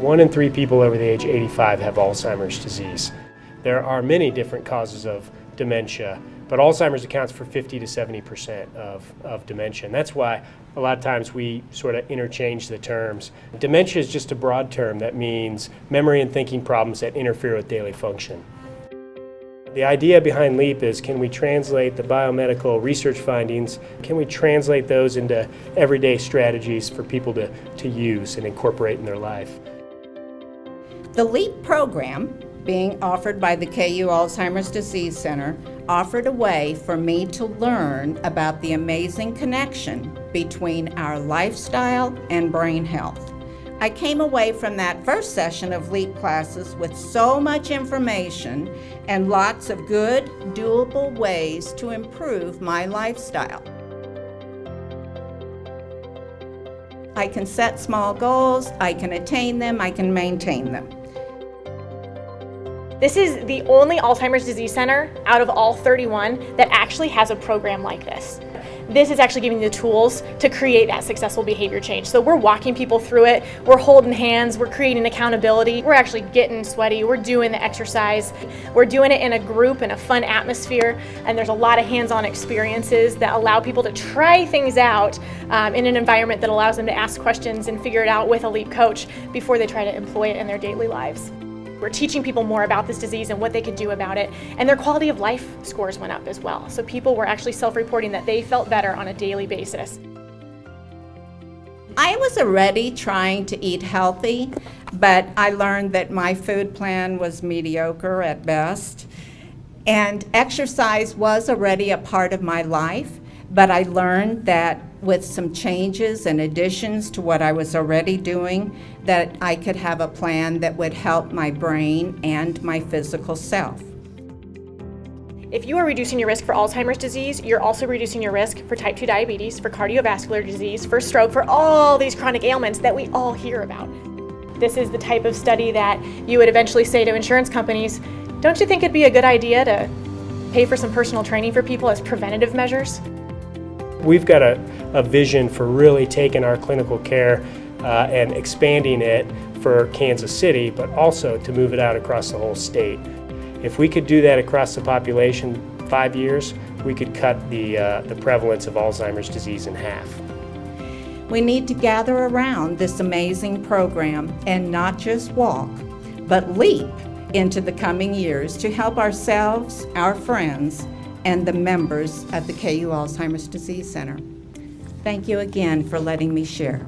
1 in 3 people over the age of 85 have Alzheimer's disease. There are many different causes of dementia, but Alzheimer's accounts for 50 to 70% of dementia. And that's why a lot of times we sort of interchange the terms. Dementia is just a broad term that means memory and thinking problems that interfere with daily function. The idea behind LEAP is, can we translate the biomedical research findings, can we translate those into everyday strategies for people to use and incorporate in their life? The LEAP program, being offered by the KU Alzheimer's Disease Center, offered a way for me to learn about the amazing connection between our lifestyle and brain health. I came away from that first session of LEAP classes with so much information and lots of good, doable ways to improve my lifestyle. I can set small goals, I can attain them, I can maintain them. This is the only Alzheimer's Disease Center out of all 31 that actually has a program like this. This is actually giving you the tools to create that successful behavior change. So we're walking people through it, we're holding hands, we're creating accountability, we're actually getting sweaty, we're doing the exercise, we're doing it in a group, in a fun atmosphere, and there's a lot of hands-on experiences that allow people to try things out in an environment that allows them to ask questions and figure it out with a LEAP coach before they try to employ it in their daily lives. We're teaching people more about this disease and what they could do about it, and their quality of life scores went up as well. So people were actually self-reporting that they felt better on a daily basis. I was already trying to eat healthy, but I learned that my food plan was mediocre at best. And exercise was already a part of my life, but I learned that with some changes and additions to what I was already doing, that I could have a plan that would help my brain and my physical self. If you are reducing your risk for Alzheimer's disease, you're also reducing your risk for type 2 diabetes, for cardiovascular disease, for stroke, for all these chronic ailments that we all hear about. This is the type of study that you would eventually say to insurance companies, don't you think it'd be a good idea to pay for some personal training for people as preventative measures? We've got a vision for really taking our clinical care and expanding it for Kansas City, but also to move it out across the whole state. If we could do that across the population 5 years, we could cut the prevalence of Alzheimer's disease in half. We need to gather around this amazing program and not just walk, but leap into the coming years to help ourselves, our friends, and the members of the KU Alzheimer's Disease Center. Thank you again for letting me share.